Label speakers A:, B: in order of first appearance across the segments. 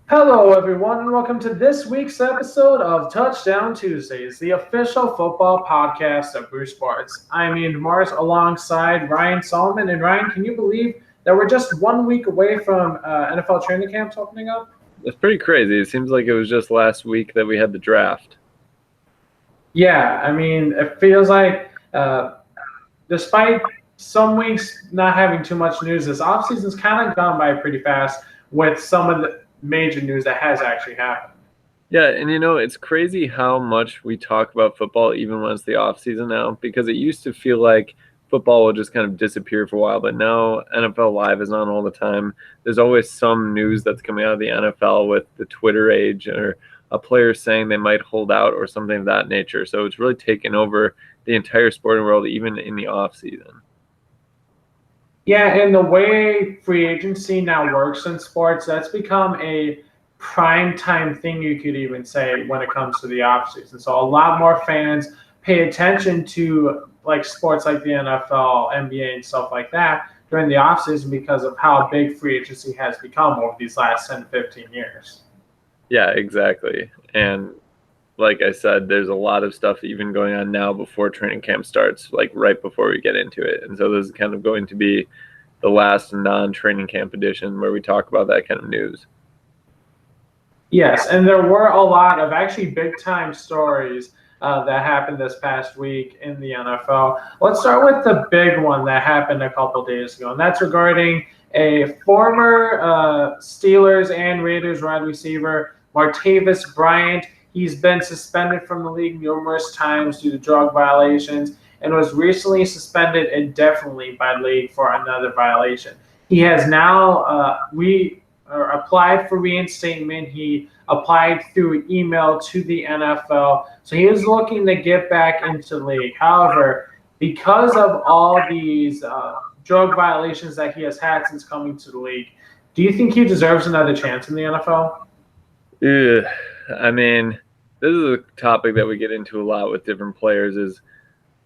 A: Hello, everyone, and welcome to this week's episode of Touchdown Tuesdays, the official football podcast of Bruce Sports. I'm Ian Mars alongside Ryan Solomon. And Ryan, can you believe that we're just 1 week away from NFL training camps opening up?
B: It's pretty crazy. It seems like it was just last week that we had the draft.
A: Yeah, I mean, it feels like despite some weeks not having too much news, this offseason's kind of gone by pretty fast with some of the major news that has actually happened.
B: Yeah, and it's crazy how much we talk about football even when it's the off season now, because it used to feel like football would just kind of disappear for a while, but now NFL Live is on all the time. There's always some news that's coming out of the NFL with the Twitter age or a player saying they might hold out or something of that nature. So it's really taken over the entire sporting world, even in the off season.
A: Yeah, and the way free agency now works in sports, that's become a prime time thing, you could even say, when it comes to the offseason. So a lot more fans pay attention to like sports like the NFL, NBA, and stuff like that during the offseason because of how big free agency has become over these last 10 to 15 years.
B: Yeah, exactly. And like I said, there's a lot of stuff even going on now before training camp starts, like right before we get into it. And so this is kind of going to be the last non-training camp edition where we talk about that kind of news.
A: Yes, and there were a lot of actually big-time stories that happened this past week in the NFL. Let's start with the big one that happened a couple days ago, and that's regarding a former Steelers and Raiders wide receiver, Martavis Bryant. He's been suspended from the league numerous times due to drug violations and was recently suspended indefinitely by the league for another violation. He has now applied for reinstatement. He applied through email to the NFL. So he is looking to get back into the league. However, because of all these drug violations that he has had since coming to the league, do you think he deserves another chance in the NFL?
B: I mean, this is a topic that we get into a lot with different players is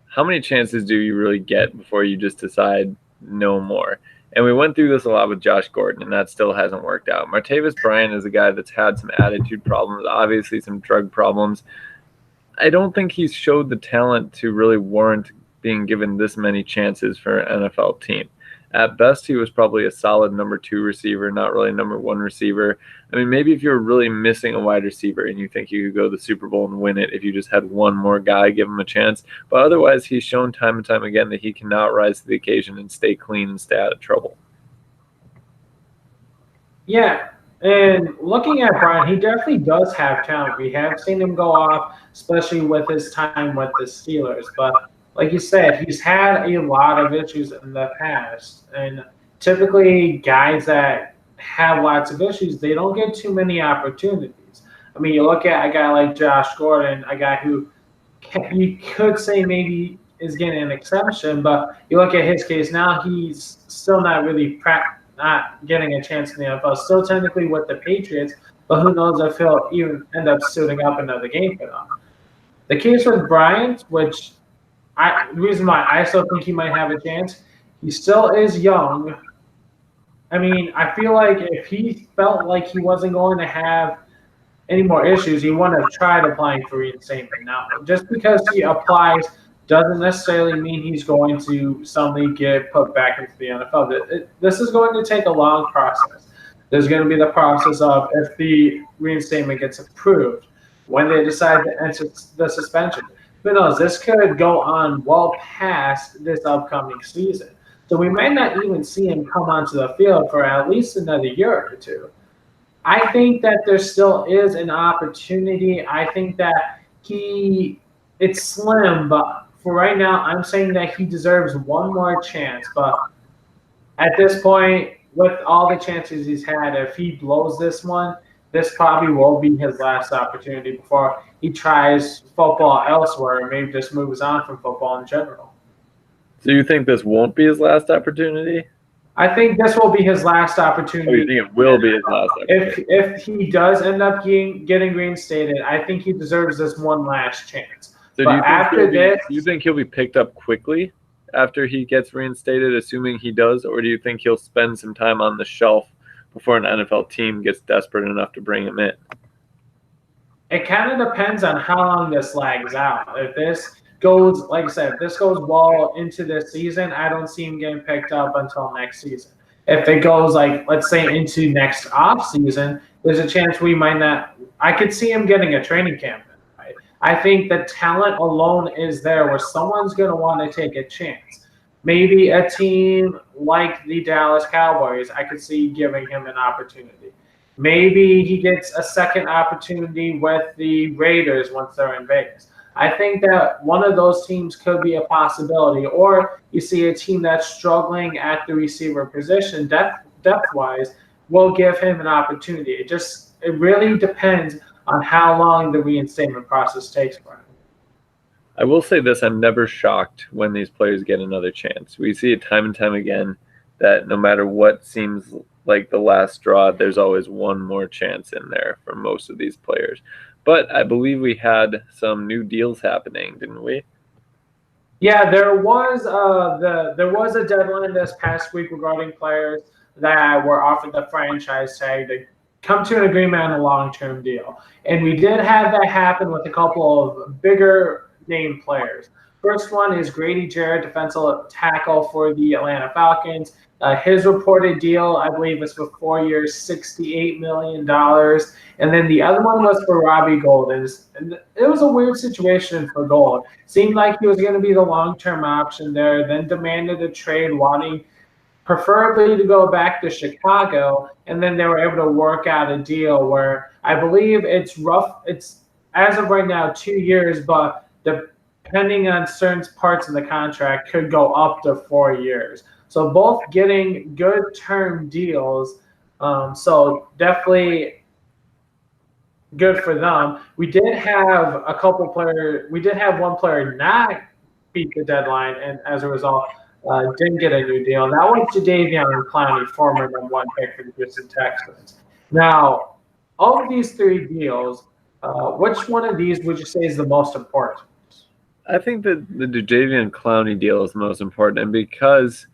B: how many chances do you really get before you just decide no more? And we went through this a lot with Josh Gordon, and that still hasn't worked out. Martavis Bryant is a guy that's had some attitude problems, obviously some drug problems. I don't think he's showed the talent to really warrant being given this many chances for an NFL team. At best, he was probably a solid number 2 receiver, not really a number 1 receiver. I mean, maybe if you're really missing a wide receiver and you think you could go to the Super Bowl and win it if you just had one more guy, give him a chance. But otherwise, he's shown time and time again that he cannot rise to the occasion and stay clean and stay out of trouble.
A: Yeah, and looking at Brian, he definitely does have talent. We have seen him go off, especially with his time with the Steelers. But like you said, he's had a lot of issues in the past. And typically, guys that have lots of issues, they don't get too many opportunities. I mean, you look at a guy like Josh Gordon, a guy who you could say maybe is getting an exception, but you look at his case now, he's still not really not getting a chance in the NFL. Still technically with the Patriots, but who knows if he'll even end up suiting up another game for them. The case with Bryant, the reason why I still think he might have a chance, he still is young. I mean, I feel like if he felt like he wasn't going to have any more issues, he wouldn't have tried applying for reinstatement. Now, just because he applies doesn't necessarily mean he's going to suddenly get put back into the NFL. This is going to take a long process. There's going to be the process of if the reinstatement gets approved, when they decide to enter the suspension. Who knows? This could go on well past this upcoming season. So we might not even see him come onto the field for at least another year or two. I think that there still is an opportunity. I think that it's slim, but for right now, I'm saying that he deserves one more chance. But at this point, with all the chances he's had, if he blows this one, this probably will be his last opportunity before he tries football elsewhere and maybe just moves on from football in general.
B: So you think this won't be his last opportunity?
A: I think this will be his last opportunity.
B: Oh, you think it will be his last opportunity?
A: If he does end up getting reinstated, I think he deserves this one last chance.
B: So do you think he'll be picked up quickly after he gets reinstated, assuming he does, or do you think he'll spend some time on the shelf before an NFL team gets desperate enough to bring him in?
A: It kind of depends on how long this lags out. If this goes, like I said, if this goes well into this season, I don't see him getting picked up until next season. If it goes like, let's say, into next off season, there's a chance we might not. I could see him getting a training camp. Right? I think the talent alone is there where someone's going to want to take a chance. Maybe a team like the Dallas Cowboys, I could see giving him an opportunity. Maybe he gets a second opportunity with the Raiders once they're in Vegas. I think that one of those teams could be a possibility. Or you see a team that's struggling at the receiver position depth-wise will give him an opportunity. It really depends on how long the reinstatement process takes for him.
B: I will say this, I'm never shocked when these players get another chance. We see it time and time again that no matter what seems like the last straw, there's always one more chance in there for most of these players. But I believe we had some new deals happening, didn't we?
A: Yeah, there was a deadline this past week regarding players that were offered the franchise tag to come to an agreement on a long-term deal, and we did have that happen with a couple of bigger name players. First one is Grady Jarrett, defensive tackle for the Atlanta Falcons. His reported deal, I believe, is for 4 years, $68 million. And then the other one was for Robbie Gould. And it was a weird situation for Gould. Seemed like he was going to be the long-term option there, then demanded a trade, wanting preferably to go back to Chicago. And then they were able to work out a deal where I believe it's rough. It's, as of right now, 2 years, but depending on certain parts of the contract, could go up to 4 years. So both getting good term deals. So definitely good for them. We did have a couple players. We did have one player not beat the deadline, and as a result, didn't get a new deal. That was Jadeveon Clowney, former #1 pick for the Houston Texans. Now, of these three deals, which one of these would you say is the most important?
B: I think that the Jadeveon Clowney deal is the most important, and because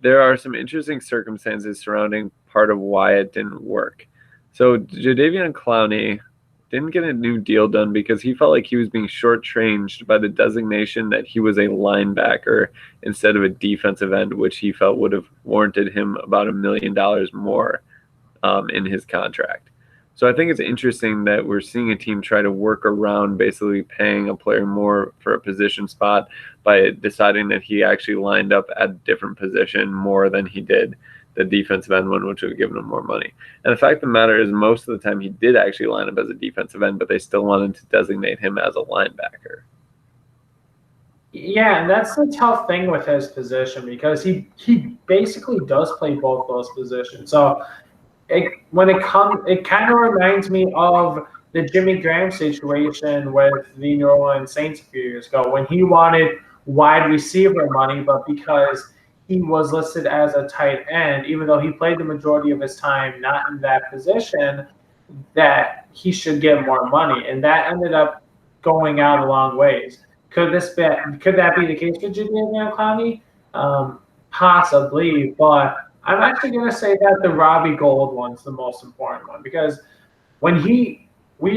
B: there are some interesting circumstances surrounding part of why it didn't work. So Jadeveon Clowney didn't get a new deal done because he felt like he was being shortchanged by the designation that he was a linebacker instead of a defensive end, which he felt would have warranted him about $1 million more in his contract. So I think it's interesting that we're seeing a team try to work around basically paying a player more for a position spot by deciding that he actually lined up at a different position more than he did the defensive end one, which would have given him more money. And the fact of the matter is most of the time he did actually line up as a defensive end, but they still wanted to designate him as a linebacker.
A: Yeah, and that's the tough thing with his position because he basically does play both those positions. So it kind of reminds me of the Jimmy Graham situation with the New Orleans Saints a few years ago when he wanted wide receiver money, but because he was listed as a tight end, even though he played the majority of his time not in that position, that he should get more money, and that ended up going out a long ways. Could that be the case for Jadeveon Clowney? Possibly, but I'm actually going to say that the Robbie Gould one's the most important one because we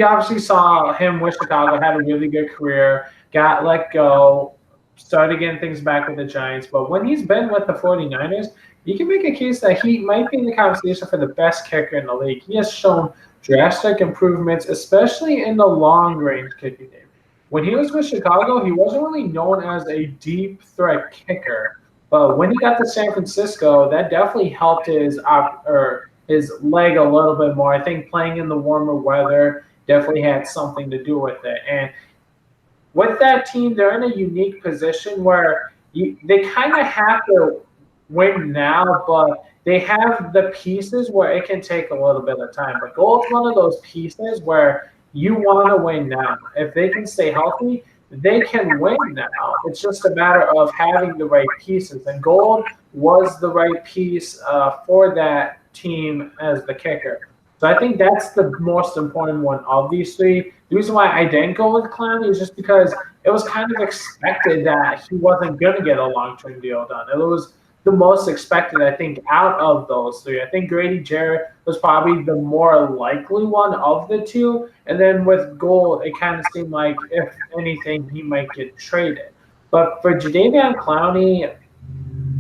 A: obviously saw him with Chicago, had a really good career, got let go, started getting things back with the Giants. But when he's been with the 49ers, you can make a case that he might be in the conversation for the best kicker in the league. He has shown drastic improvements, especially in the long-range kicking game. When he was with Chicago, he wasn't really known as a deep threat kicker. But when he got to San Francisco, that definitely helped his leg a little bit more. I think playing in the warmer weather definitely had something to do with it. And with that team, they're in a unique position where they kind of have to win now, but they have the pieces where it can take a little bit of time. But Gould's one of those pieces where you want to win now. If they can stay healthy, they can win now. It's just a matter of having the right pieces. And Gould was the right piece for that team as the kicker. So I think that's the most important one of these three. The reason why I didn't go with Clowney is just because it was kind of expected that he wasn't going to get a long-term deal done. It was the most expected, I think, out of those three. I think Grady Jarrett was probably the more likely one of the two. And then with Gould, it kind of seemed like, if anything, he might get traded. But for Jadeveon Clowney,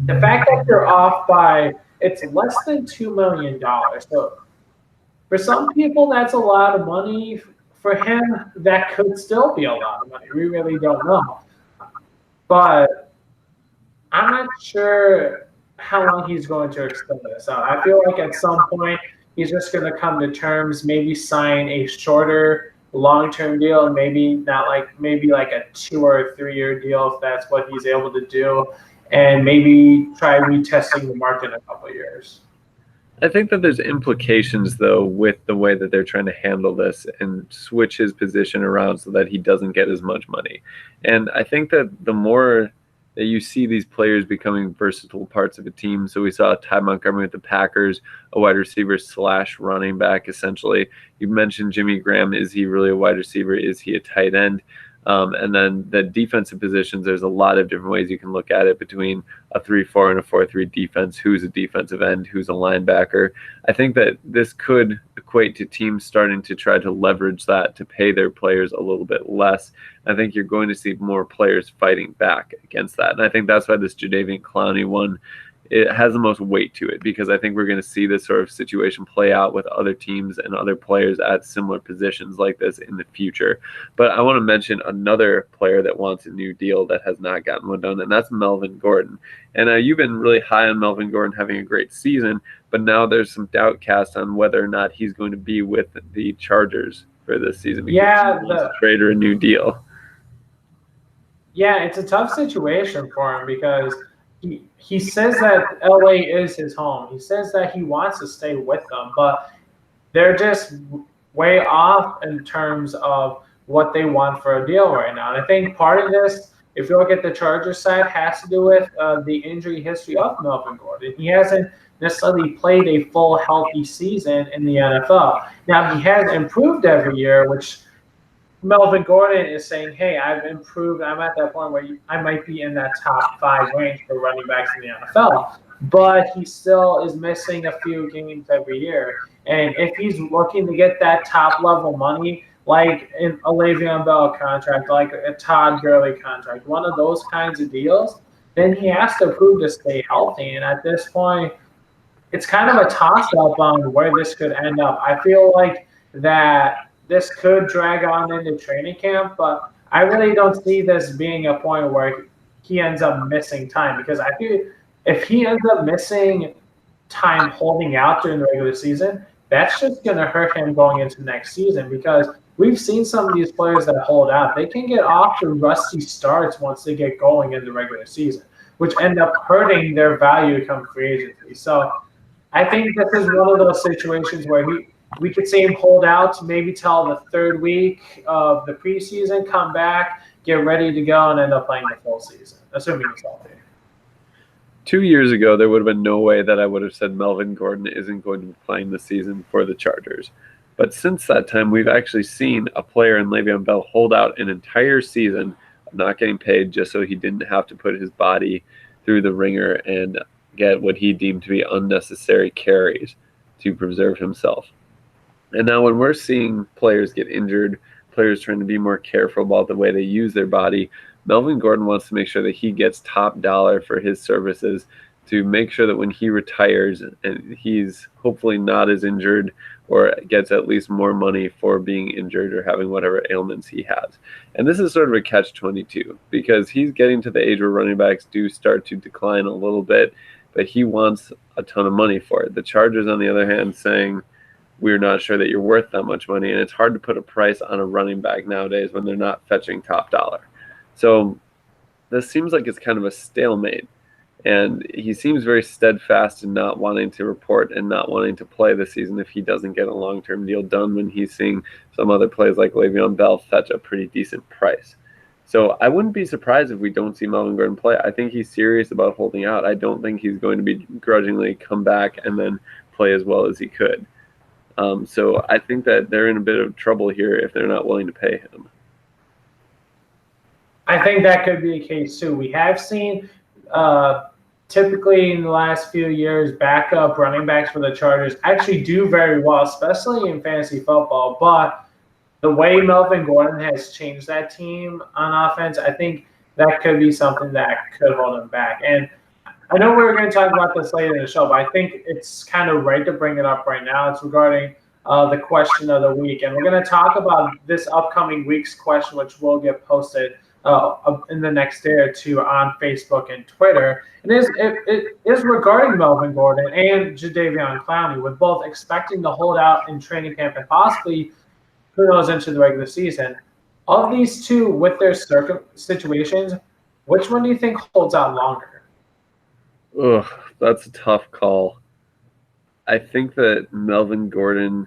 A: the fact that they're off by, it's less than $2 million. So for some people, that's a lot of money. For him, that could still be a lot of money. We really don't know. But I'm not sure how long he's going to extend this out. I feel like at some point he's just going to come to terms, maybe sign a shorter, long-term deal, and maybe like a 2 or 3 year deal if that's what he's able to do, and maybe try retesting the market in a couple of years.
B: I think that there's implications, though, with the way that they're trying to handle this and switch his position around so that he doesn't get as much money. And I think that the more that you see these players becoming versatile parts of a team, so we saw Ty Montgomery with the Packers, a wide receiver / running back, essentially. You mentioned Jimmy Graham. Is he really a wide receiver? Is he a tight end? And then the defensive positions, there's a lot of different ways you can look at it between a 3-4 and a 4-3 defense. Who's a defensive end? Who's a linebacker? I think that this could equate to teams starting to try to leverage that to pay their players a little bit less. I think you're going to see more players fighting back against that. And I think that's why this Jadeveon Clowney one, it has the most weight to it, because I think we're going to see this sort of situation play out with other teams and other players at similar positions like this in the future. But I want to mention another player that wants a new deal that has not gotten one done, and that's Melvin Gordon. And you've been really high on Melvin Gordon having a great season, but now there's some doubt cast on whether or not he's going to be with the Chargers for this season, because he wants to trade or a new deal.
A: Yeah, it's a tough situation for him because he says that LA is his home. He says that he wants to stay with them, but they're just way off in terms of what they want for a deal right now. And I think part of this, if you look at the Chargers side, has to do with the injury history of Melvin Gordon. He hasn't necessarily played a full healthy season in the NFL. Now, he has improved every year, which Melvin Gordon is saying, hey, I've improved. I'm at that point where I might be in that top 5 range for running backs in the NFL. But he still is missing a few games every year. And if he's looking to get that top-level money, like a Le'Veon Bell contract, like a Todd Gurley contract, one of those kinds of deals, then he has to prove to stay healthy. And at this point, it's kind of a toss-up on where this could end up. I feel like that this could drag on into training camp, but I really don't see this being a point where he ends up missing time, because I feel if he ends up missing time holding out during the regular season, that's just going to hurt him going into next season, because we've seen some of these players that hold out. They can get off to rusty starts once they get going in the regular season, which end up hurting their value come free agency. So I think this is one of those situations where we could see him hold out maybe till the 3rd week of the preseason, come back, get ready to go, and end up playing the full season, assuming he's healthy.
B: 2 years ago, there would have been no way that I would have said Melvin Gordon isn't going to be playing the season for the Chargers. But since that time, we've actually seen a player in Le'Veon Bell hold out an entire season of not getting paid just so he didn't have to put his body through the ringer and get what he deemed to be unnecessary carries to preserve himself. And now when we're seeing players get injured, players trying to be more careful about the way they use their body, Melvin Gordon wants to make sure that he gets top dollar for his services, to make sure that when he retires and he's hopefully not as injured, or gets at least more money for being injured or having whatever ailments he has. And this is sort of a catch-22, because he's getting to the age where running backs do start to decline a little bit, but he wants a ton of money for it. The Chargers, on the other hand, saying, we're not sure that you're worth that much money. And it's hard to put a price on a running back nowadays when they're not fetching top dollar. So this seems like it's kind of a stalemate. And he seems very steadfast in not wanting to report and not wanting to play this season if he doesn't get a long-term deal done, when he's seeing some other players like Le'Veon Bell fetch a pretty decent price. So I wouldn't be surprised if we don't see Melvin Gordon play. I think he's serious about holding out. I don't think he's going to be grudgingly come back and then play as well as he could. So I think that they're in a bit of trouble here if they're not willing to pay him.
A: I think that could be the case too. We have seen typically in the last few years, backup running backs for the Chargers actually do very well, especially in fantasy football. But the way Melvin Gordon has changed that team on offense, I think that could be something that could hold him back. And I know we were going to talk about this later in the show, but I think it's kind of right to bring it up right now. It's regarding the question of the week. And we're going to talk about this upcoming week's question, which will get posted in the next day or two on Facebook and Twitter. It is regarding Melvin Gordon and Jadeveon Clowney, with both expecting to hold out in training camp and possibly, who knows, into the regular season. Of these two, with their situations, which one do you think holds out longer?
B: Ugh, that's a tough call. I think that Melvin Gordon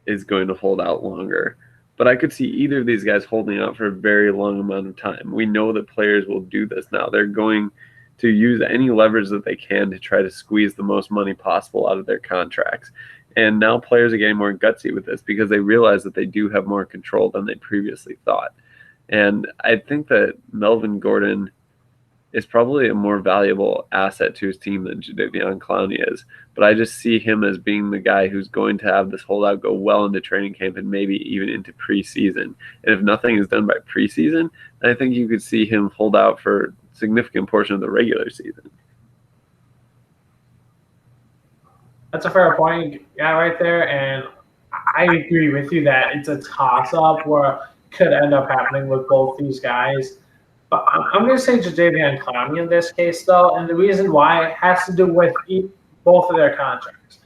B: is going to hold out longer, but I could see either of these guys holding out for a very long amount of time. We know that players will do this now. They're going to use any leverage that they can to try to squeeze the most money possible out of their contracts. And now players are getting more gutsy with this because they realize that they do have more control than they previously thought. And I think that Melvin Gordon is probably a more valuable asset to his team than Jadeveon Clowney is. But I just see him as being the guy who's going to have this holdout go well into training camp and maybe even into preseason. And if nothing is done by preseason, I think you could see him hold out for a significant portion of the regular season.
A: That's a fair point, yeah, right there. And I agree with you that it's a toss-up where it could end up happening with both these guys. But I'm going to say Jadeveon Clowney in this case, though, and the reason why has to do with both of their contracts.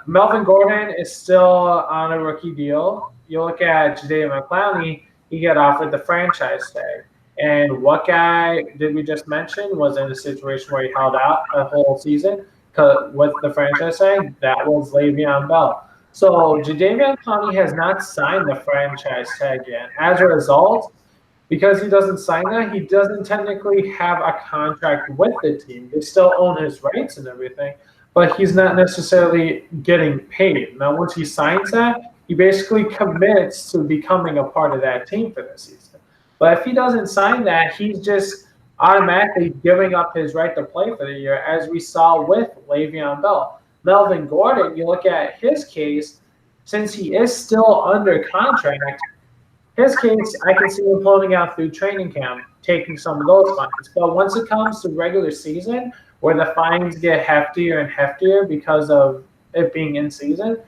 A: Melvin Gordon is still on a rookie deal. You look at Jadeveon Clowney, he got offered the franchise tag. And what guy did we just mention was in a situation where he held out a whole season with the franchise tag? That was Le'Veon Bell. So Jadeveon Clowney has not signed the franchise tag yet. As a result, because he doesn't sign that, he doesn't technically have a contract with the team. They still own his rights and everything, but he's not necessarily getting paid. Now, once he signs that, he basically commits to becoming a part of that team for the season. But if he doesn't sign that, he's just automatically giving up his right to play for the year, as we saw with Le'Veon Bell. Melvin Gordon, you look at his case, since he is still under contract, his case, I can see him holding out through training camp, taking some of those fines. But once it comes to regular season, where the fines get heftier and heftier because of it being in season,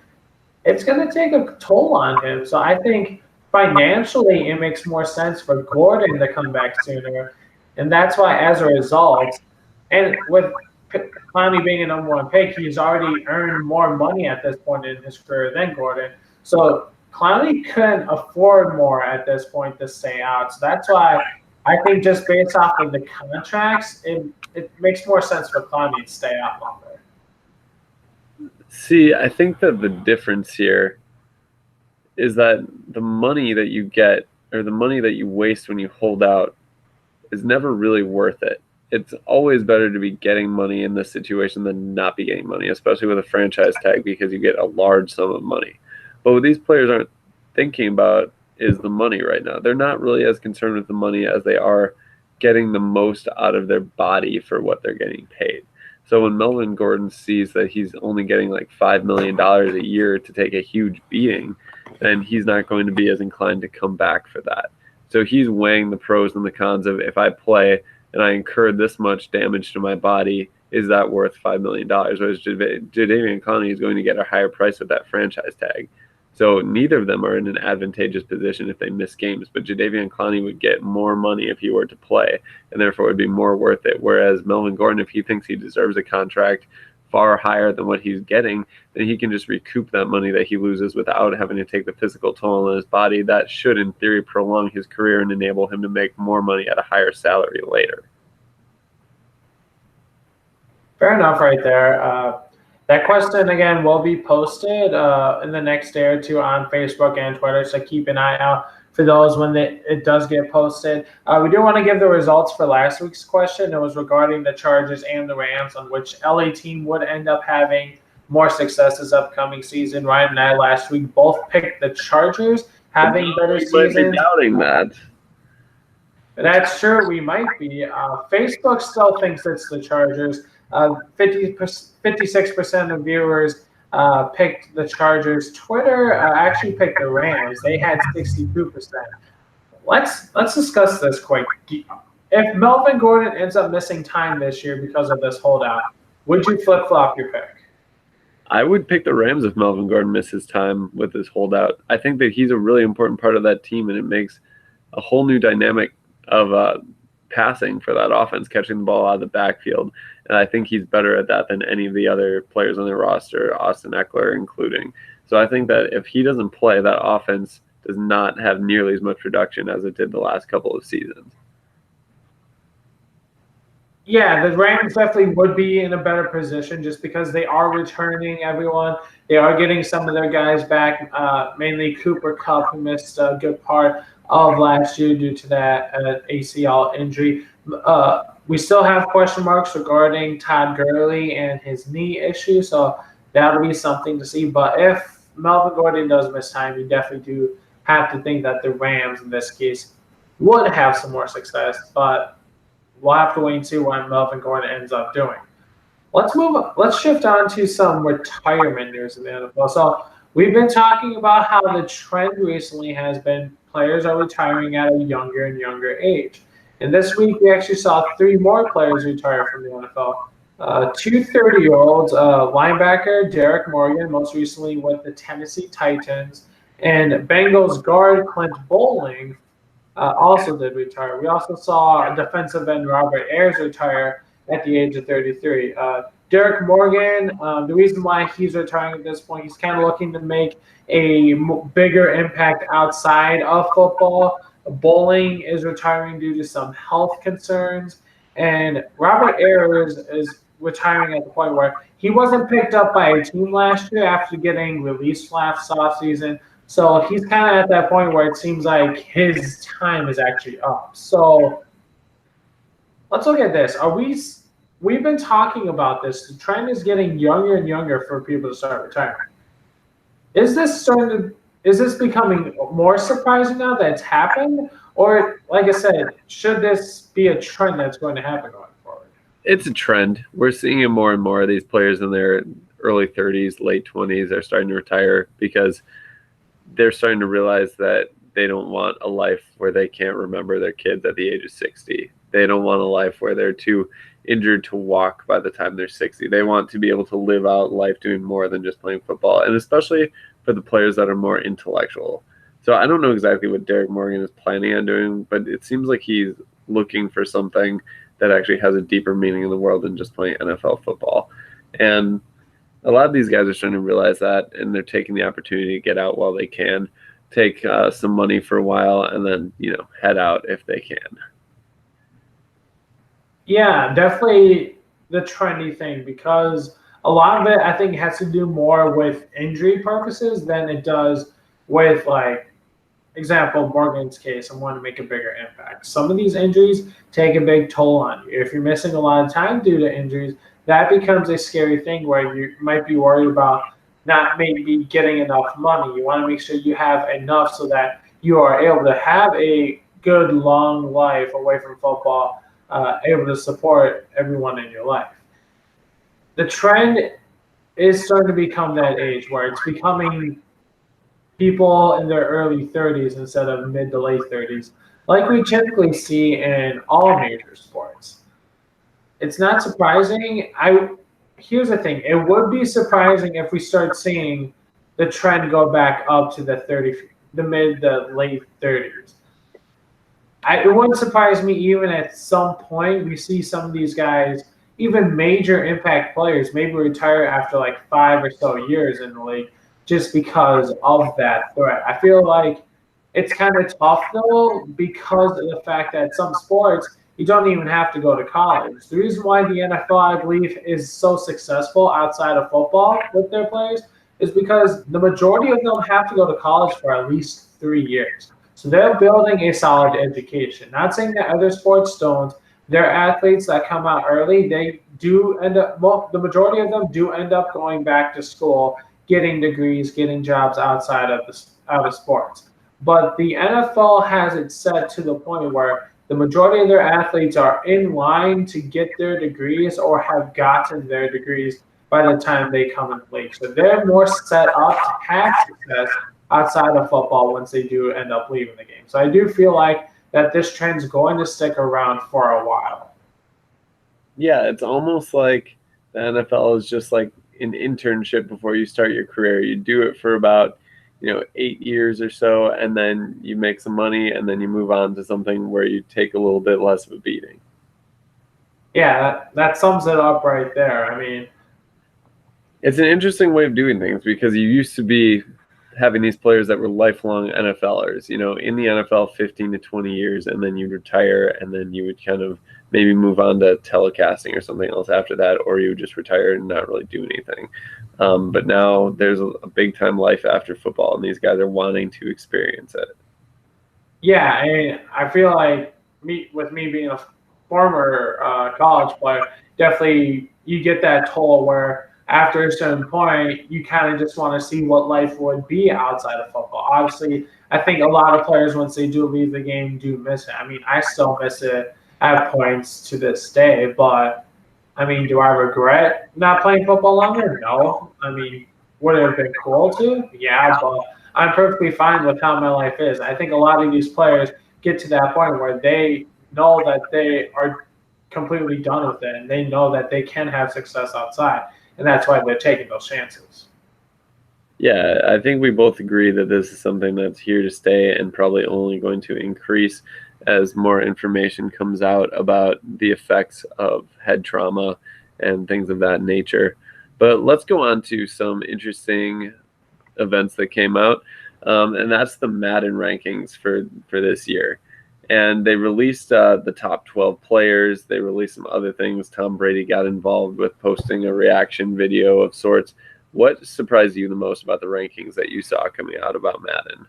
A: it's going to take a toll on him. So I think financially it makes more sense for Gordon to come back sooner. And that's why, as a result, and with Clowney being a number one pick, he's already earned more money at this point in his career than Gordon. So Clowney couldn't afford more at this point to stay out. So that's why I think just based off of the contracts, it makes more sense for Clowney to stay out longer.
B: See, I think that the difference here is that the money that you get or the money that you waste when you hold out is never really worth it. It's always better to be getting money in this situation than not be getting money, especially with a franchise tag, because you get a large sum of money. But what these players aren't thinking about is the money right now. They're not really as concerned with the money as they are getting the most out of their body for what they're getting paid. So when Melvin Gordon sees that he's only getting like $5 million a year to take a huge beating, then he's not going to be as inclined to come back for that. So he's weighing the pros and the cons of, if I play and I incur this much damage to my body, is that worth $5 million? Whereas Jadeveon Clowney is going to get a higher price with that franchise tag. So neither of them are in an advantageous position if they miss games, but Jadeveon Clowney would get more money if he were to play, and therefore it would be more worth it. Whereas Melvin Gordon, if he thinks he deserves a contract far higher than what he's getting, then he can just recoup that money that he loses without having to take the physical toll on his body. That should, in theory, prolong his career and enable him to make more money at a higher salary later.
A: Fair enough right there. That question, again, will be posted in the next day or two on Facebook and Twitter, so keep an eye out for those when it does get posted. We do want to give the results for last week's question. It was regarding the Chargers and the Rams, on which LA team would end up having more success this upcoming season. Ryan and I last week both picked the Chargers having better seasons.
B: Doubting that.
A: That's true. We might be. Facebook still thinks it's the Chargers. 56% of viewers picked the Chargers. Twitter actually picked the Rams. They had 62%. Let's discuss this quick. If Melvin Gordon ends up missing time this year because of this holdout, would you flip flop your pick?
B: I would pick the Rams if Melvin Gordon misses time with his holdout. I think that he's a really important part of that team, and it makes a whole new dynamic of passing for that offense, catching the ball out of the backfield. And I think he's better at that than any of the other players on their roster, Austin Eckler including. So I think that if he doesn't play, that offense does not have nearly as much production as it did the last couple of seasons.
A: Yeah, the Rams definitely would be in a better position just because they are returning everyone. They are getting some of their guys back, mainly Cooper Kupp, who missed a good part of last year due to that ACL injury. We still have question marks regarding Todd Gurley and his knee issue, so that'll be something to see. But if Melvin Gordon does miss time, you definitely do have to think that the Rams, in this case, would have some more success. But we'll have to wait and see what Melvin Gordon ends up doing. Let's move on. Let's shift on to some retirement news in the NFL. So we've been talking about how the trend recently has been players are retiring at a younger and younger age. And this week we actually saw 3 more players retire from the NFL. Two 30-year-olds, linebacker Derek Morgan, most recently with the Tennessee Titans, and Bengals guard Clint Bowling also did retire. We also saw defensive end Robert Ayers retire at the age of 33. Derek Morgan, the reason why he's retiring at this point, he's kind of looking to make a bigger impact outside of football. Bowling is retiring due to some health concerns. And Robert Ayers is retiring at the point where he wasn't picked up by a team last year after getting released last offseason. So he's kind of at that point where it seems like his time is actually up. So let's look at this. We've been talking about this. The trend is getting younger and younger for people to start retiring. Is this becoming more surprising now that it's happened? Or, like I said, should this be a trend that's going to happen going forward?
B: It's a trend. We're seeing it more and more. These players in their early 30s, late 20s are starting to retire because they're starting to realize that they don't want a life where they can't remember their kids at the age of 60. They don't want a life where they're too injured to walk by the time they're 60. They want to be able to live out life doing more than just playing football, and especially for the players that are more intellectual. So I don't know exactly what Derek Morgan is planning on doing, but it seems like he's looking for something that actually has a deeper meaning in the world than just playing NFL football. And a lot of these guys are starting to realize that, and they're taking the opportunity to get out while they can, take some money for a while, and then head out if they can.
A: Yeah, definitely the trendy thing because a lot of it I think has to do more with injury purposes than it does with example Morgan's case and want to make a bigger impact. Some of these injuries take a big toll on you. If you're missing a lot of time due to injuries, that becomes a scary thing where you might be worried about not maybe getting enough money. You want to make sure you have enough so that you are able to have a good long life away from football, able to support everyone in your life. The trend is starting to become that age where it's becoming people in their early 30s instead of mid to late 30s, like we typically see in all major sports. It's not surprising. Here's the thing. It would be surprising if we start seeing the trend go back up to the mid to late 30s. It wouldn't surprise me even at some point we see some of these guys, even major impact players, maybe retire after 5 or so years in the league just because of that threat. I feel like it's kind of tough though because of the fact that some sports you don't even have to go to college. The reason why the NFL, I believe, is so successful outside of football with their players is because the majority of them have to go to college for at least 3 years. So they're building a solid education. Not saying that other sports don't. They're athletes that come out early. They do end up, well, the majority of them do end up going back to school, getting degrees, getting jobs outside of sports. But the NFL has it set to the point where the majority of their athletes are in line to get their degrees or have gotten their degrees by the time they come in the league. So they're more set up to have success outside of football once they do end up leaving the game. So I do feel like that this trend's going to stick around for a while.
B: Yeah, it's almost like the NFL is just like an internship before you start your career. You do it for about 8 years or so, and then you make some money, and then you move on to something where you take a little bit less of a beating.
A: Yeah, that sums it up right there. I mean,
B: it's an interesting way of doing things because you used to be having these players that were lifelong NFLers, in the NFL 15 to 20 years, and then you'd retire, and then you would kind of maybe move on to telecasting or something else after that, or you would just retire and not really do anything. But now there's a big time life after football, and these guys are wanting to experience it.
A: Yeah, I mean, I feel like me being a former college player, definitely you get that toll where after a certain point, you kind of just want to see what life would be outside of football. Obviously, I think a lot of players, once they do leave the game, do miss it. I mean, I still miss it at points to this day, but I mean, do I regret not playing football longer? No. I mean, would it have been cool to? Yeah, but I'm perfectly fine with how my life is. I think a lot of these players get to that point where they know that they are completely done with it and they know that they can have success outside. And that's why they're taking those chances.
B: Yeah, I think we both agree that this is something that's here to stay and probably only going to increase as more information comes out about the effects of head trauma and things of that nature. But let's go on to some interesting events that came out, and that's the Madden rankings for this year. And they released the top 12 players. They released some other things. Tom Brady got involved with posting a reaction video of sorts. What surprised you the most about the rankings that you saw coming out about Madden?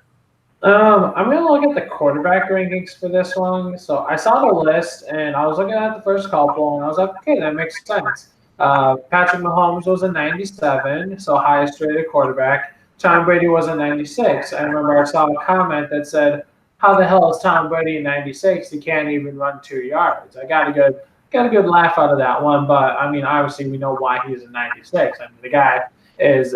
A: I'm going to look at the quarterback rankings for this one. So I saw the list, and I was looking at the first couple, and I was like, okay, that makes sense. Patrick Mahomes was a 97, so highest rated quarterback. Tom Brady was a 96. I remember I saw a comment that said, how the hell is Tom Brady a 96? He can't even run 2 yards. I got a good laugh out of that one, but I mean, obviously we know why he's a 96. I mean, the guy is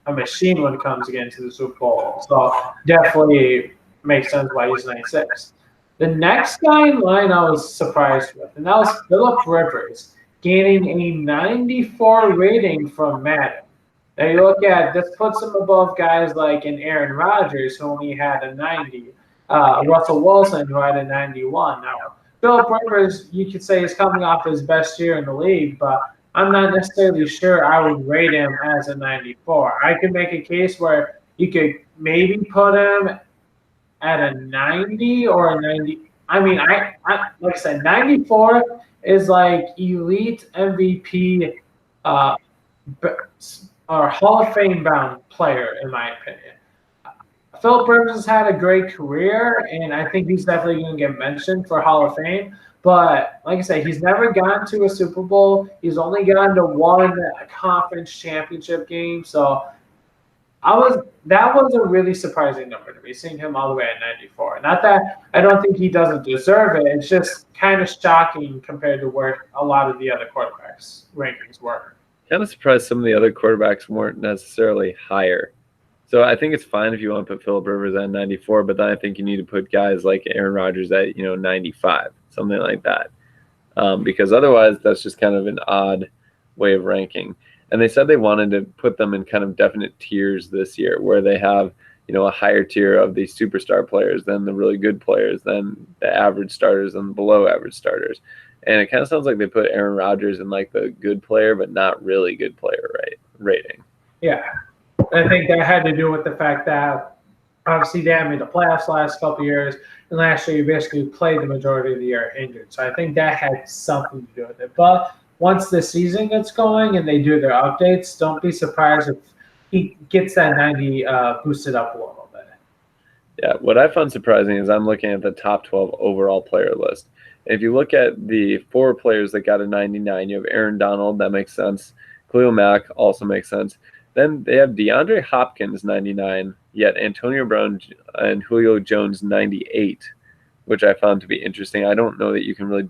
A: a machine when it comes again to the Super Bowl. So definitely makes sense why he's 96. The next guy in line I was surprised with, and that was Philip Rivers, gaining a 94 rating from Madden. Now you look at this, puts him above guys like an Aaron Rodgers, who only had a 90, Russell Wilson, who had a 91. Now, Philip Rivers, you could say, is coming off his best year in the league, but I'm not necessarily sure I would rate him as a 94. I could make a case where you could maybe put him at a 90 or a 90. I mean, I like I said, 94 is like elite MVP or Hall of Fame bound player, in my opinion. Philip Rivers has had a great career, and I think he's definitely going to get mentioned for Hall of Fame. But like I said, he's never gone to a Super Bowl. He's only gone to one conference championship game. So that was a really surprising number to me, seeing him all the way at 94. Not that I don't think he doesn't deserve it. It's just kind of shocking compared to where a lot of the other quarterbacks' rankings were.
B: Kind of surprised some of the other quarterbacks weren't necessarily higher. So I think it's fine if you want to put Philip Rivers at 94, but then I think you need to put guys like Aaron Rodgers at 95, something like that, because otherwise that's just kind of an odd way of ranking. And they said they wanted to put them in kind of definite tiers this year, where they have a higher tier of the superstar players, then the really good players, then the average starters, and below average starters. And it kind of sounds like they put Aaron Rodgers in like the good player, but not really good player rating.
A: Yeah. I think that had to do with the fact that obviously they haven't made the playoffs last couple of years, and last year you basically played the majority of the year injured. So I think that had something to do with it. But once the season gets going and they do their updates, don't be surprised if he gets that 90 boosted up a little bit.
B: Yeah, what I found surprising is I'm looking at the top 12 overall player list. If you look at the 4 players that got a 99, you have Aaron Donald, that makes sense. Khalil Mack also makes sense. Then they have DeAndre Hopkins 99, yet Antonio Brown and Julio Jones 98, which I found to be interesting. I don't know that you can really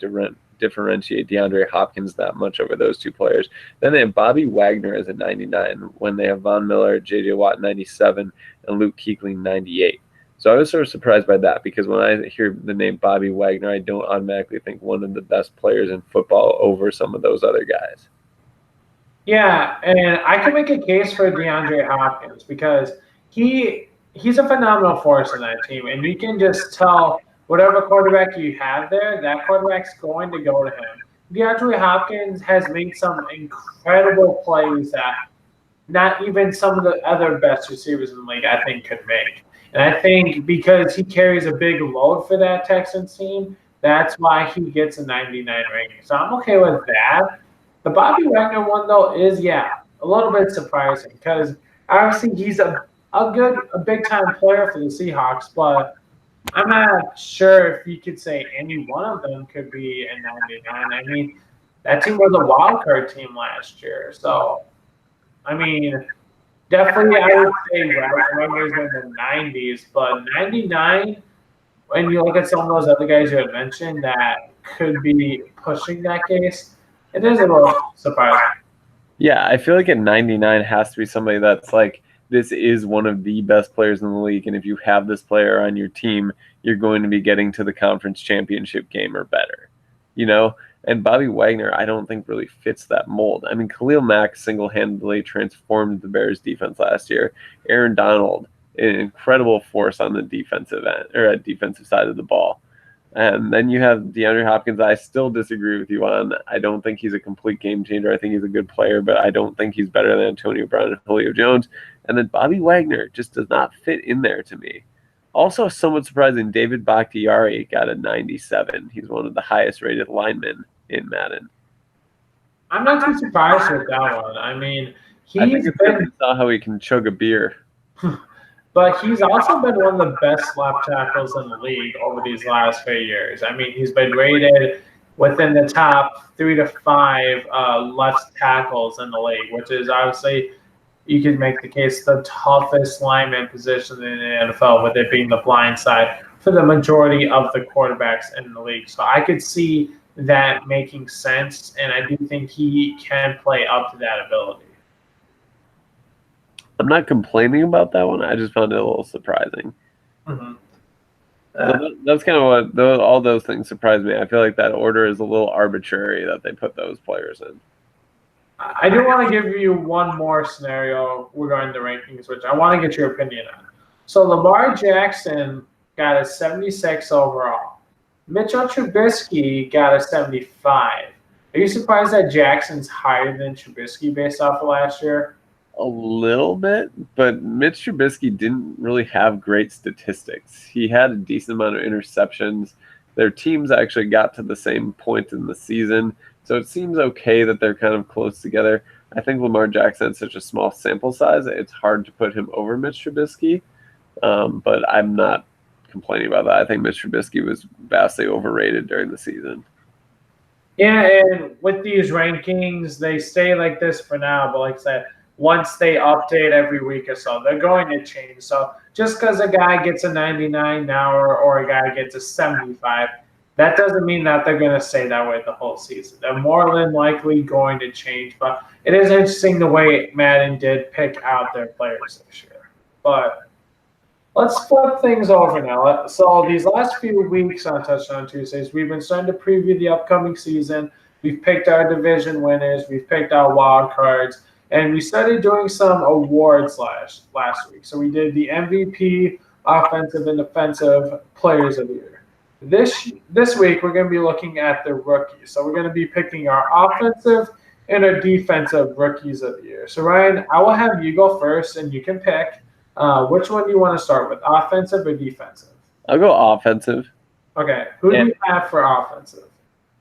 B: differentiate DeAndre Hopkins that much over those two players. Then they have Bobby Wagner as a 99 when they have Von Miller, J.J. Watt 97, and Luke Kuechly 98. So I was sort of surprised by that because when I hear the name Bobby Wagner, I don't automatically think one of the best players in football over some of those other guys.
A: Yeah, and I can make a case for DeAndre Hopkins because he's a phenomenal force in that team, and you can just tell whatever quarterback you have there, that quarterback's going to go to him. DeAndre Hopkins has made some incredible plays that not even some of the other best receivers in the league, I think, could make. And I think because he carries a big load for that Texans team, that's why he gets a 99 rating. So I'm okay with that. The Bobby Wagner one, though, is, yeah, a little bit surprising because obviously he's a big-time player for the Seahawks, but I'm not sure if you could say any one of them could be a 99. I mean, that team was a wild card team last year. So, I mean, definitely I would say Wagner's in the 90s, but 99, when you look at some of those other guys you had mentioned that could be pushing that case, it is a little surprising.
B: Yeah, I feel like at 99 has to be somebody that's like, this is one of the best players in the league, and if you have this player on your team, you're going to be getting to the conference championship game or better, you know? And Bobby Wagner, I don't think really fits that mold. I mean, Khalil Mack single-handedly transformed the Bears defense last year. Aaron Donald, an incredible force on the defensive end or defensive side of the ball. And then you have DeAndre Hopkins. I still disagree with you on. I don't think he's a complete game changer. I think he's a good player, but I don't think he's better than Antonio Brown and Julio Jones. And then Bobby Wagner just does not fit in there to me. Also, somewhat surprising, David Bakhtiari got a 97. He's one of the highest rated linemen in Madden.
A: I'm not too surprised with that one. I mean,
B: I think it's because he saw how he can chug a beer.
A: But he's also been one of the best left tackles in the league over these last few years. I mean, he's been rated within the top 3 to 5 left tackles in the league, which is obviously, you could make the case, the toughest lineman position in the NFL, with it being the blind side for the majority of the quarterbacks in the league. So I could see that making sense, and I do think he can play up to that ability.
B: I'm not complaining about that one. I just found it a little surprising.
A: Mm-hmm.
B: That's kind of what all those things surprised me. I feel like that order is a little arbitrary that they put those players in.
A: I do want to give you one more scenario regarding the rankings, which I want to get your opinion on. So Lamar Jackson got a 76 overall. Mitchell Trubisky got a 75. Are you surprised that Jackson's higher than Trubisky based off of last year?
B: A little bit, but Mitch Trubisky didn't really have great statistics. He had a decent amount of interceptions. Their teams actually got to the same point in the season, so it seems okay that they're kind of close together. I think Lamar Jackson had such a small sample size, it's hard to put him over Mitch Trubisky, but I'm not complaining about that. I think Mitch Trubisky was vastly overrated during the season.
A: Yeah, and with these rankings, they stay like this for now, but like I said, once they update every week or so, they're going to change. So just because a guy gets a 99 now or a guy gets a 75, that doesn't mean that they're going to stay that way the whole season. They're more than likely going to change. But it is interesting the way Madden did pick out their players this year. But let's flip things over now. So these last few weeks on Touchdown Tuesdays, we've been starting to preview the upcoming season. We've picked our division winners. We've picked our wild cards. And we started doing some awards last week. So we did the MVP, Offensive and Defensive Players of the Year. This week, we're going to be looking at the rookies. So we're going to be picking our offensive and our defensive rookies of the year. So Ryan, I will have you go first, and you can pick which one you want to start with, offensive or defensive.
B: I'll go offensive.
A: Okay, who do you have for offensive?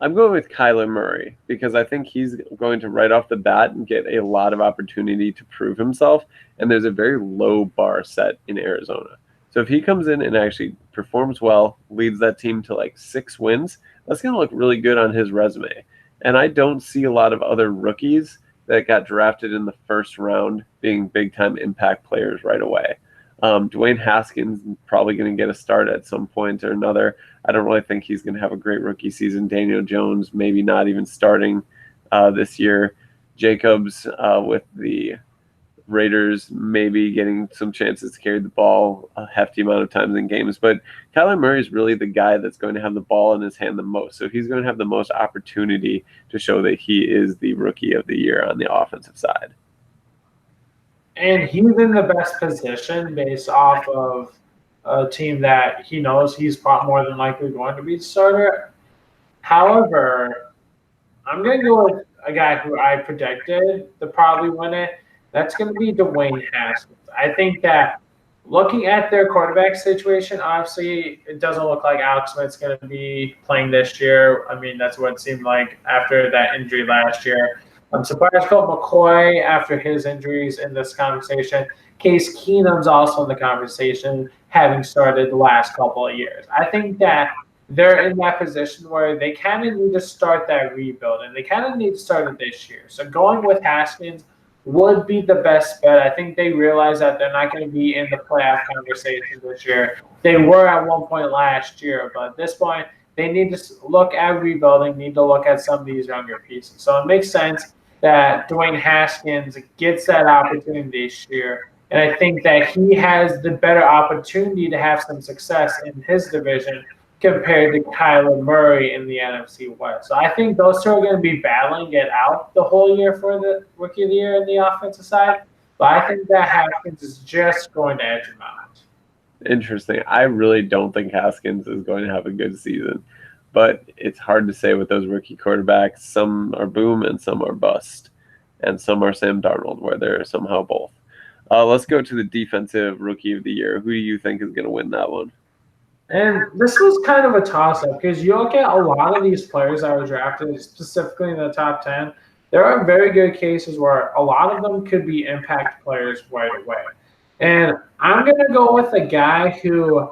B: I'm going with Kyler Murray because I think he's going to right off the bat and get a lot of opportunity to prove himself, and there's a very low bar set in Arizona. So if he comes in and actually performs well, leads that team to like 6 wins, that's going to look really good on his resume. And I don't see a lot of other rookies that got drafted in the first round being big-time impact players right away. Dwayne Haskins is probably going to get a start at some point or another. I don't really think he's going to have a great rookie season. Daniel Jones maybe not even starting this year. Jacobs with the Raiders maybe getting some chances to carry the ball a hefty amount of times in games. But Kyler Murray is really the guy that's going to have the ball in his hand the most. So he's going to have the most opportunity to show that he is the rookie of the year on the offensive side.
A: And he's in the best position based off of a team that he knows he's more than likely going to be the starter. However, I'm going to go with a guy who I predicted to probably win it. That's going to be Dwayne Haskins. I think that looking at their quarterback situation, obviously it doesn't look like Alex Smith's going to be playing this year. I mean, that's what it seemed like after that injury last year. I'm surprised Colt McCoy after his injuries in this conversation. Case Keenum's also in the conversation, having started the last couple of years. I think that they're in that position where they kind of need to start that rebuild, and they kind of need to start it this year. So going with Haskins would be the best bet. I think they realize that they're not going to be in the playoff conversation this year. They were at one point last year, but at this point, they need to look at rebuilding, need to look at some of these younger pieces. So it makes sense that Dwayne Haskins gets that opportunity this year. And I think that he has the better opportunity to have some success in his division compared to Kyler Murray in the NFC West. So I think those two are going to be battling it out the whole year for the Rookie of the Year in the offensive side. But I think that Haskins is just going to edge him out.
B: Interesting. I really don't think Haskins is going to have a good season. But it's hard to say with those rookie quarterbacks. Some are boom and some are bust. And some are Sam Darnold, where they're somehow both. Let's go to the defensive rookie of the year. Who do you think is going to win that one?
A: And this was kind of a toss-up because you look at a lot of these players that were drafted, specifically in the top 10, there are very good cases where a lot of them could be impact players right away. And I'm going to go with a guy who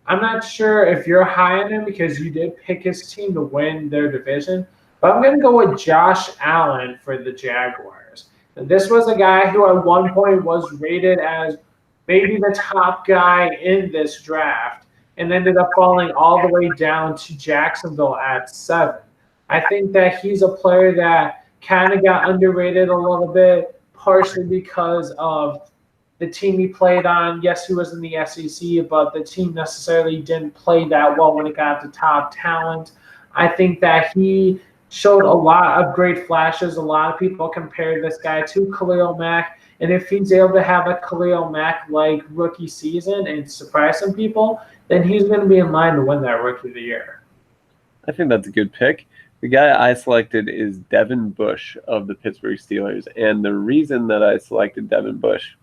A: I'm not sure if you're high on him because you did pick his team to win their division, but I'm going to go with Josh Allen for the Jaguars. And this was a guy who at one point was rated as maybe the top guy in this draft, and ended up falling all the way down to Jacksonville at 7. I think that he's a player that kind of got underrated a little bit, partially because of the team he played on. Yes, he was in the SEC, but the team necessarily didn't play that well when it got to top talent. I think that he showed a lot of great flashes. A lot of people compared this guy to Khalil Mack. And if he's able to have a Khalil Mack-like rookie season and surprise some people, then he's going to be in line to win that Rookie of the Year.
B: I think that's a good pick. The guy I selected is Devin Bush of the Pittsburgh Steelers. And the reason that I selected Devin Bush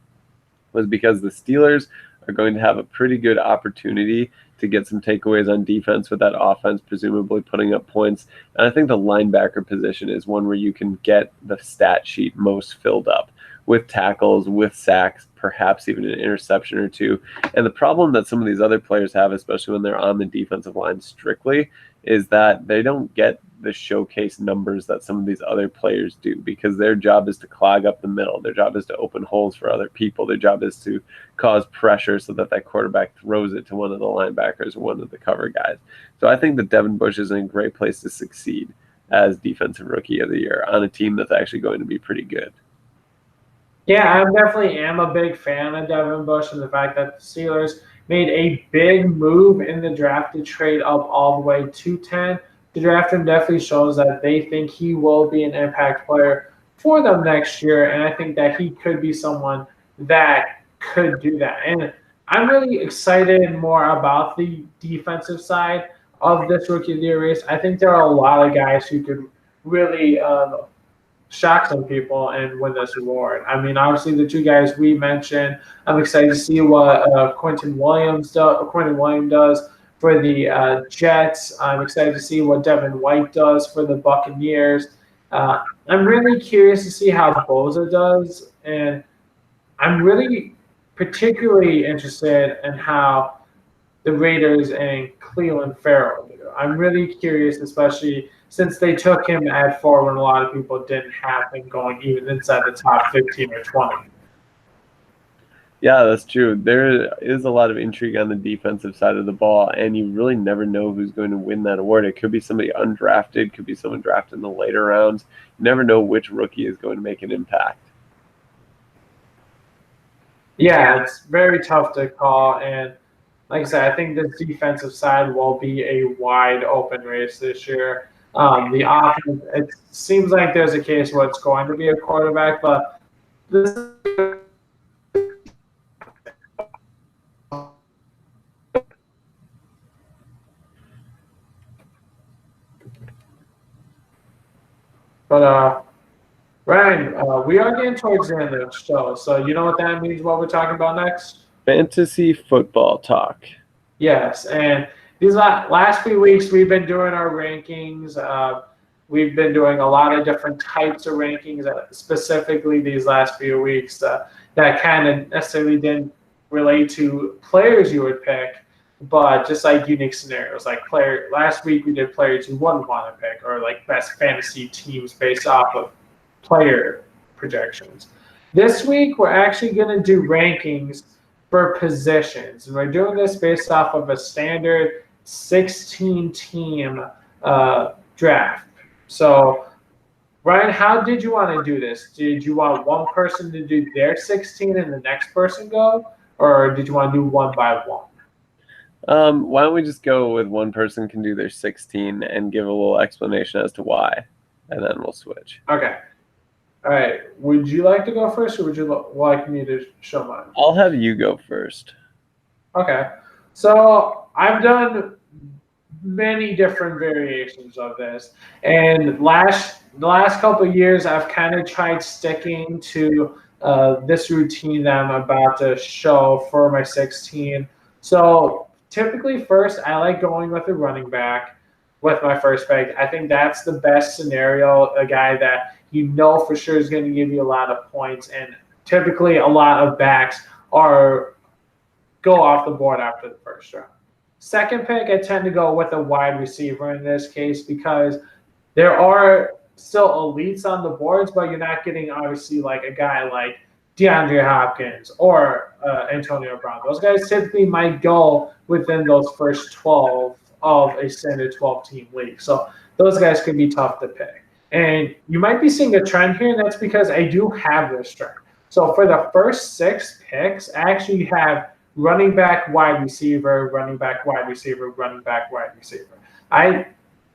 B: was because the Steelers are going to have a pretty good opportunity to get some takeaways on defense with that offense, presumably putting up points. And I think the linebacker position is one where you can get the stat sheet most filled up with tackles, with sacks, perhaps even an interception or two. And the problem that some of these other players have, especially when they're on the defensive line strictly, is that they don't get the showcase numbers that some of these other players do, because their job is to clog up the middle. Their job is to open holes for other people. Their job is to cause pressure so that that quarterback throws it to one of the linebackers or one of the cover guys. So I think that Devin Bush is in a great place to succeed as Defensive Rookie of the Year on a team that's actually going to be pretty good.
A: Yeah, I definitely am a big fan of Devin Bush and the fact that the Steelers made a big move in the draft to trade up all the way to 10. The draft him definitely shows that they think he will be an impact player for them next year, and I think that he could be someone that could do that. And I'm really excited more about the defensive side of this Rookie of the Year race. I think there are a lot of guys who could really shock some people and win this award. I mean, obviously the two guys we mentioned, I'm excited to see what Quentin Williams does for the Jets. I'm excited to see what Devin White does for the Buccaneers. I'm really curious to see how Bosa does, and I'm really particularly interested in how the Raiders and Cleveland Farrell do. I'm really curious, especially since they took him at 4 when a lot of people didn't have him going even inside the top 15 or 20.
B: Yeah, that's true. There is a lot of intrigue on the defensive side of the ball, and you really never know who's going to win that award. It could be somebody undrafted, could be someone drafted in the later rounds. You never know which rookie is going to make an impact.
A: Yeah, it's very tough to call. And like I said, I think this defensive side will be a wide open race this year. The offense, it seems like there's a case where it's going to be a quarterback, but this, but Ryan, we are getting towards the end of the show, so you know what that means. What we're talking about next?
B: Fantasy football talk.
A: Yes, and these last few weeks we've been doing our rankings. We've been doing a lot of different types of rankings, specifically these last few weeks that kind of necessarily didn't relate to players you would pick, but just like unique scenarios. Like last week we did players you wouldn't want to pick, or like best fantasy teams based off of player projections. This week we're actually going to do rankings for positions. And we're doing this based off of a standard 16 team draft. So, Ryan, how did you want to do this? Did you want one person to do their 16 and the next person go? Or did you want to do one by one?
B: Why don't we just go with one person can do their 16 and give a little explanation as to why, and then we'll switch.
A: Okay. All right. Would you like to go first, or would you like me to show mine?
B: I'll have you go first.
A: Okay. So I've done many different variations of this, and the last couple of years I've kind of tried sticking to this routine that I'm about to show for my 16. So typically, first I like going with a running back with my first pick. I think that's the best scenario, a guy that you know for sure is going to give you a lot of points, and typically a lot of backs go off the board after the first round. Second pick, I tend to go with a wide receiver in this case because there are still elites on the boards, but you're not getting obviously like a guy like DeAndre Hopkins or Antonio Brown. Those guys typically might go within those first 12 of a standard 12-team league. So those guys can be tough to pick. And you might be seeing a trend here, and that's because I do have this trend. So for the first 6 picks, I actually have running back, wide receiver, running back, wide receiver, running back, wide receiver. I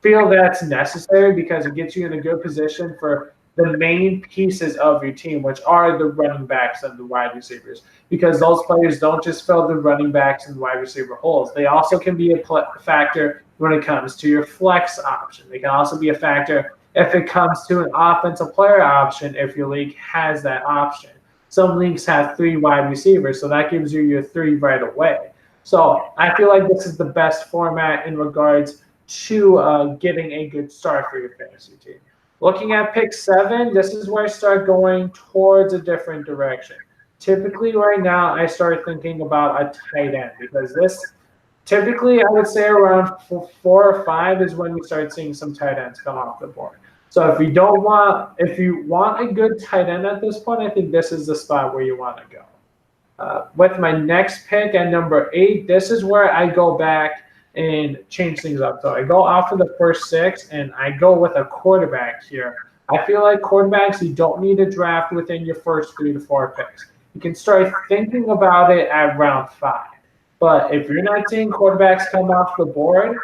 A: feel that's necessary because it gets you in a good position for the main pieces of your team, which are the running backs and the wide receivers, because those players don't just fill the running backs and wide receiver holes. They also can be a factor when it comes to your flex option. They can also be a factor if it comes to an offensive player option, if your league has that option. Some leagues have 3 wide receivers, so that gives you your 3 right away. So I feel like this is the best format in regards to getting a good start for your fantasy team. Looking at pick 7, this is where I start going towards a different direction. Typically right now, I start thinking about a tight end because this typically I would say around 4 or 5 is when we start seeing some tight ends come off the board. So if you want a good tight end at this point, I think this is the spot where you want to go. With my next pick at number 8, this is where I go back and change things up. So I go off of the first 6 and I go with a quarterback here. I feel like quarterbacks, you don't need to draft within your first 3 to 4 picks. You can start thinking about it at round 5. But if you're not seeing quarterbacks come off the board,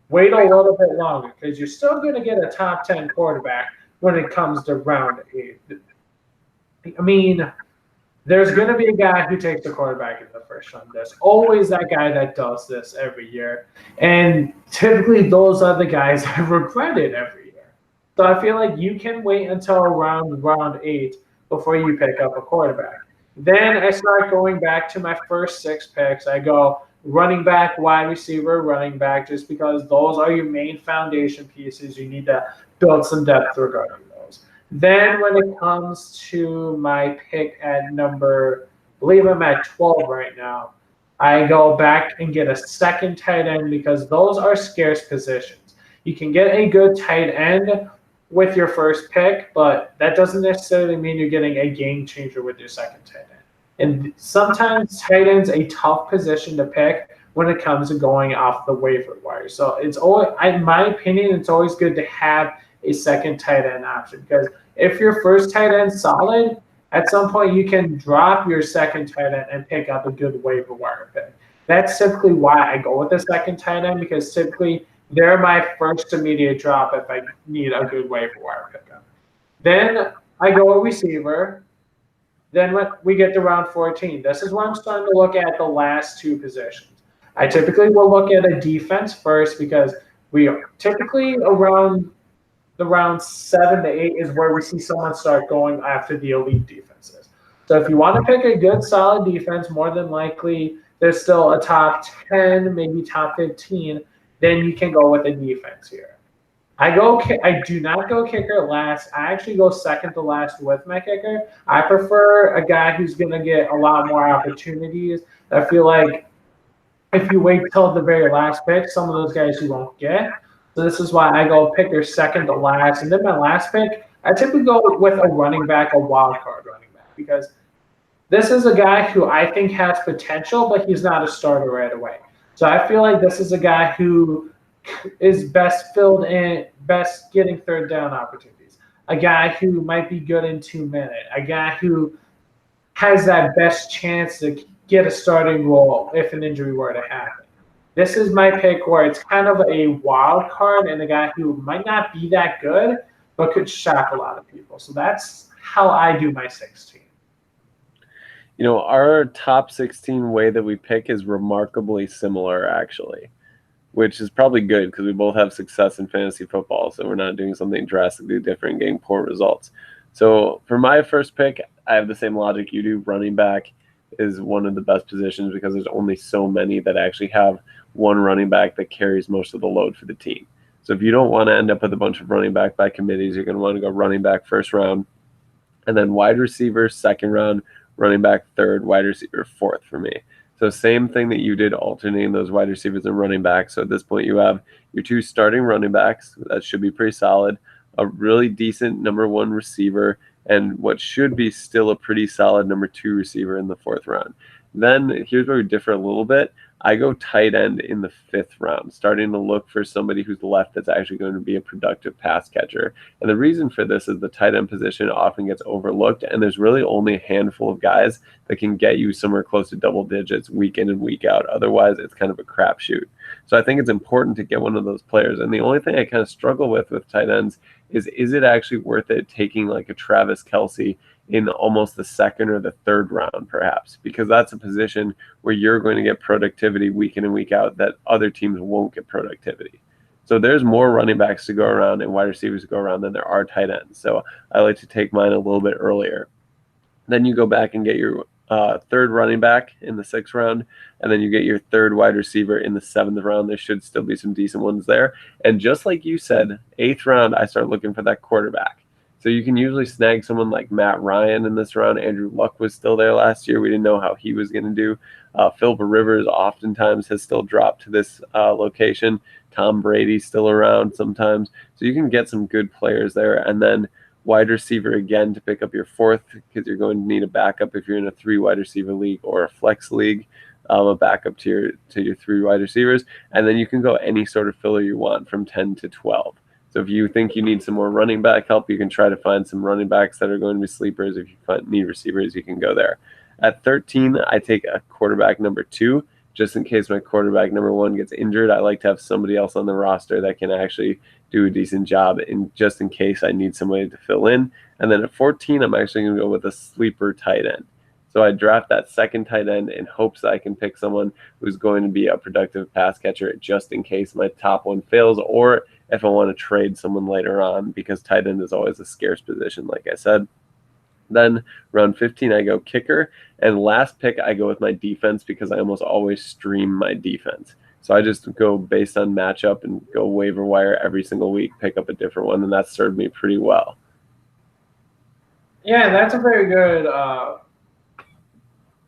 A: wait a little bit longer because you're still going to get a top 10 quarterback when it comes to round 8. I mean, there's going to be a guy who takes the quarterback in the first round. There's always that guy that does this every year. And typically those are the guys that regret it every year. So I feel like you can wait until around round 8 before you pick up a quarterback. Then I start going back to my first 6 picks. I go running back, wide receiver, running back, just because those are your main foundation pieces. You need to build some depth regarding those. Then when it comes to my pick at number, I believe I'm at 12 right now, I go back and get a second tight end because those are scarce positions. You can get a good tight end with your first pick, but that doesn't necessarily mean you're getting a game changer with your second tight end. And sometimes tight end's a tough position to pick when it comes to going off the waiver wire. So it's always, in my opinion, it's always good to have a second tight end option because if your first tight end's solid, at some point you can drop your second tight end and pick up a good waiver wire pick. That's typically why I go with the second tight end because typically they're my first immediate drop if I need a good waiver wire pickup. Then I go a receiver. Then when we get to round 14, this is when I'm starting to look at the last two positions. I typically will look at a defense first because we are typically around the round 7 to 8 is where we see someone start going after the elite defenses. So if you want to pick a good solid defense, more than likely there's still a top 10, maybe top 15, then you can go with a defense here. I do not go kicker last. I actually go second to last with my kicker. I prefer a guy who's going to get a lot more opportunities. I feel like if you wait till the very last pick, some of those guys you won't get. So this is why I go picker second to last. And then my last pick, I typically go with a running back, a wild card running back, because this is a guy who I think has potential, but he's not a starter right away. So I feel like this is a guy who is best filled in, best getting third down opportunities. A guy who might be good in 2 minutes. A guy who has that best chance to get a starting role if an injury were to happen. This is my pick where it's kind of a wild card and a guy who might not be that good, but could shock a lot of people. So that's how I do my 16.
B: Our top 16 way that we pick is remarkably similar, actually, which is probably good because we both have success in fantasy football, so we're not doing something drastically different, getting poor results. So for my first pick, I have the same logic you do. Running back is one of the best positions because there's only so many that actually have one running back that carries most of the load for the team. So if you don't want to end up with a bunch of running back by committees, you're going to want to go running back first round, and then wide receiver second round, running back third, wide receiver fourth for me. So same thing that you did, alternating those wide receivers and running backs. So at this point, you have your two starting running backs. That should be pretty solid. A really decent number one receiver, and what should be still a pretty solid number two receiver in the fourth round. Then here's where we differ a little bit. I go tight end in the fifth round, starting to look for somebody who's left that's actually going to be a productive pass catcher. And the reason for this is the tight end position often gets overlooked, and there's really only a handful of guys that can get you somewhere close to double digits week in and week out. Otherwise, it's kind of a crapshoot. So I think it's important to get one of those players. And the only thing I kind of struggle with tight ends is it actually worth it taking like a Travis Kelce in almost the second or the third round, perhaps, because that's a position where you're going to get productivity week in and week out that other teams won't get productivity. So there's more running backs to go around and wide receivers to go around than there are tight ends. So I like to take mine a little bit earlier. Then you go back and get your third running back in the sixth round, and then you get your third wide receiver in the seventh round. There should still be some decent ones there. And just like you said, eighth round, I start looking for that quarterback. So you can usually snag someone like Matt Ryan in this round. Andrew Luck was still there last year. We didn't know how he was going to do. Philip Rivers oftentimes has still dropped to this location. Tom Brady's still around sometimes. So you can get some good players there. And then wide receiver again to pick up your fourth, because you're going to need a backup if you're in a 3 wide receiver league or a flex league. A backup to your 3 wide receivers. And then you can go any sort of filler you want from 10 to 12. So if you think you need some more running back help, you can try to find some running backs that are going to be sleepers. If you need receivers, you can go there. At 13, I take a quarterback number 2, just in case my quarterback number 1 gets injured. I like to have somebody else on the roster that can actually do a decent job, just in case I need somebody to fill in. And then at 14, I'm actually going to go with a sleeper tight end. So I draft that second tight end in hopes that I can pick someone who's going to be a productive pass catcher just in case my top one fails, or if I want to trade someone later on, because tight end is always a scarce position, like I said. Then round 15, I go kicker. And last pick, I go with my defense because I almost always stream my defense. So I just go based on matchup and go waiver wire every single week, pick up a different one, and that's served me pretty well.
A: Yeah, that's a very good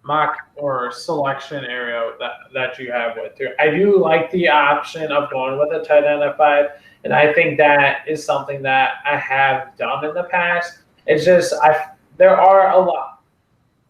A: mock or selection area that you have with you. I do like the option of going with a tight end at 5, and I think that is something that I have done in the past. It's just there are a lot.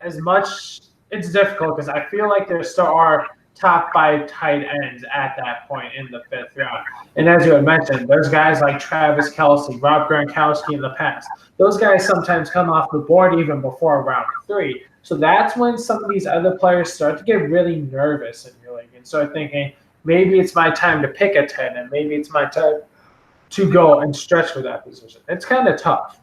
A: As much it's difficult because I feel like there still are top 5 tight ends at that point in the 5th round. And as you had mentioned, there's guys like Travis Kelce, Rob Gronkowski in the past. Those guys sometimes come off the board even before round 3. So that's when some of these other players start to get really nervous in your league and start thinking, maybe it's my time to pick a 10 and maybe it's my time to go and stretch for that position. It's kind of tough.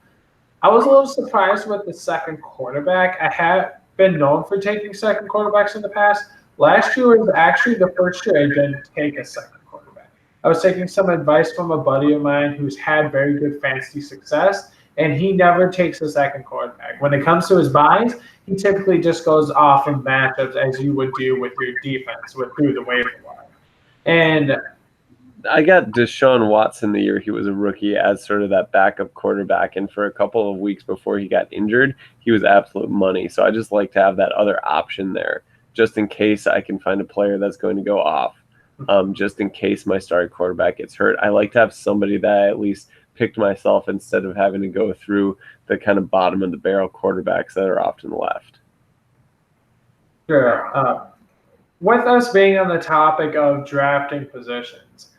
A: I was a little surprised with the second quarterback. I have been known for taking second quarterbacks in the past. Last year was actually the first year I didn't take a second quarterback. I was taking some advice from a buddy of mine who's had very good fantasy success, and he never takes a second quarterback. When it comes to his buys, he typically just goes off in matchups as you would do with your defense through the waiver wire. And
B: I got Deshaun Watson the year he was a rookie as sort of that backup quarterback, and for a couple of weeks before he got injured, he was absolute money. So I just like to have that other option there, just in case I can find a player that's going to go off, just in case my starting quarterback gets hurt. I like to have somebody that I at least picked myself instead of having to go through the kind of bottom of the barrel quarterbacks that are often left.
A: Sure. With us being on the topic of drafting positions,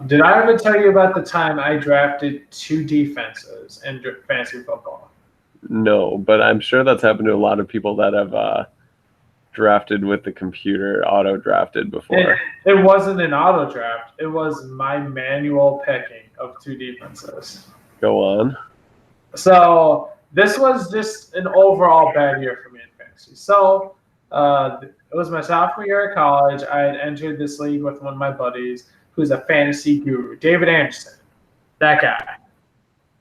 A: did I ever tell you about the time I drafted 2 defenses in fantasy football?
B: No, but I'm sure that's happened to a lot of people that have drafted with the computer, auto drafted before.
A: It wasn't an auto draft. It was my manual picking of 2 defenses.
B: Go on.
A: So this was just an overall bad year for me in fantasy. So it was my sophomore year at college. I had entered this league with one of my buddies who's a fantasy guru, David Anderson. That guy.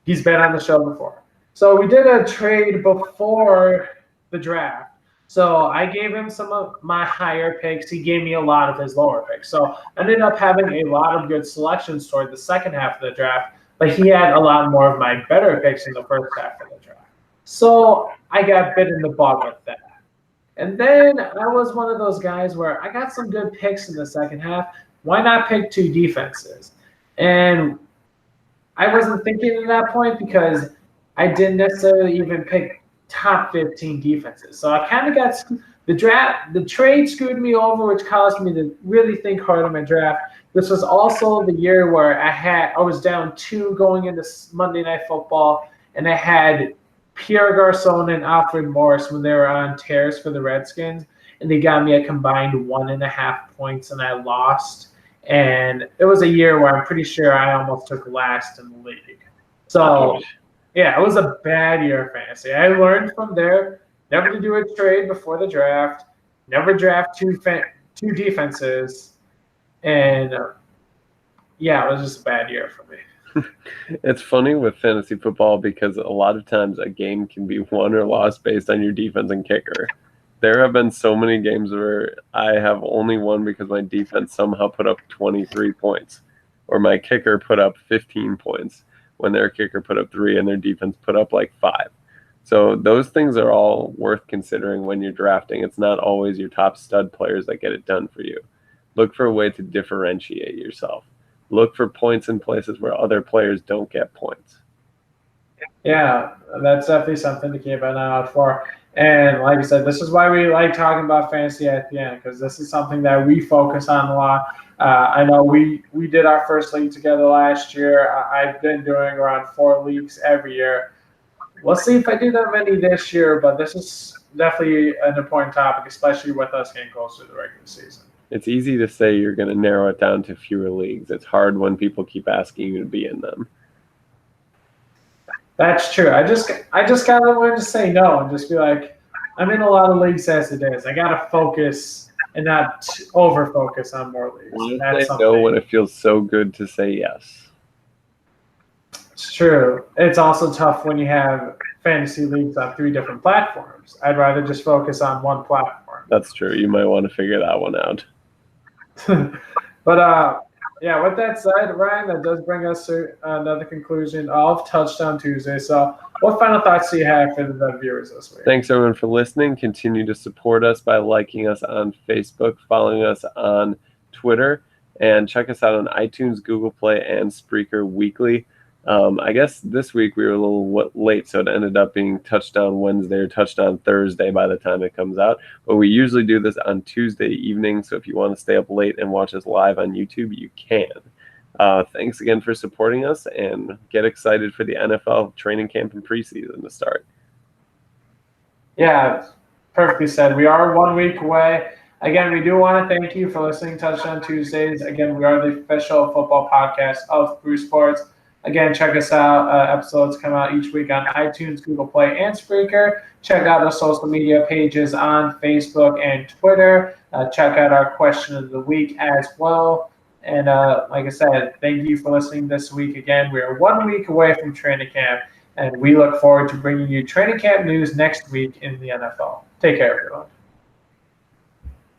A: He's been on the show before. So we did a trade before the draft. So I gave him some of my higher picks. He gave me a lot of his lower picks. So I ended up having a lot of good selections toward the second half of the draft, but he had a lot more of my better picks in the first half of the draft. So I got bit in the butt with that. And then I was one of those guys where I got some good picks in the second half. Why not pick 2 defenses? And I wasn't thinking at that point because I didn't necessarily even pick top 15 defenses. So I kind of got the trade screwed me over, which caused me to really think hard on my draft. This was also the year where I was down 2 going into Monday Night Football, and I had Pierre Garcon and Alfred Morris when they were on tears for the Redskins, and they got me a combined 1.5 points, and I lost. And it was a year where I'm pretty sure I almost took last in the league. So, yeah, it was a bad year of fantasy. I learned from there never to do a trade before the draft, never draft 2 defenses, and yeah, it was just a bad year for me.
B: It's funny with fantasy football because a lot of times a game can be won or lost based on your defense and kicker. There have been so many games where I have only won because my defense somehow put up 23 points, or my kicker put up 15 points when their kicker put up 3 and their defense put up like 5. So those things are all worth considering when you're drafting. It's not always your top stud players that get it done for you. Look for a way to differentiate yourself. Look for points in places where other players don't get points.
A: Yeah, that's definitely something to keep an eye out for. And like I said, this is why we like talking about fantasy at the end, because this is something that we focus on a lot. I know we did our first league together last year. I've been doing around 4 leagues every year. We'll see if I do that many this year, but this is definitely an important topic, especially with us getting closer to the regular season.
B: It's easy to say you're going to narrow it down to fewer leagues. It's hard when people keep asking you to be in them.
A: That's true. I just kind of learned to say no and just be like, I'm in a lot of leagues as it is. I got to focus and not over-focus on more leagues.
B: That's say no when it feels so good to say yes.
A: It's true. It's also tough when you have fantasy leagues on 3 different platforms. I'd rather just focus on one platform.
B: That's true. You might want to figure that one out.
A: But yeah, with that said, Ryan, that does bring us to another conclusion of Touchdown Tuesday. So what final thoughts do you have for the viewers this week?
B: Thanks, everyone, for listening. Continue to support us by liking us on Facebook, following us on Twitter, and check us out on iTunes, Google Play, and Spreaker weekly. I guess this week we were a little late, so it ended up being Touchdown Wednesday or Touchdown Thursday by the time it comes out. But we usually do this on Tuesday evening, so if you want to stay up late and watch us live on YouTube, you can. Thanks again for supporting us, and get excited for the NFL training camp and preseason to start.
A: Yeah, perfectly said. We are 1 week away. Again, we do want to thank you for listening to Touchdown Tuesdays. Again, we are the official football podcast of Brew Sports. Again, check us out. Episodes come out each week on iTunes, Google Play, and Spreaker. Check out our social media pages on Facebook and Twitter. Check out our question of the week as well. And like I said, thank you for listening this week. Again, we are 1 week away from training camp, and we look forward to bringing you training camp news next week in the NFL. Take care, everyone.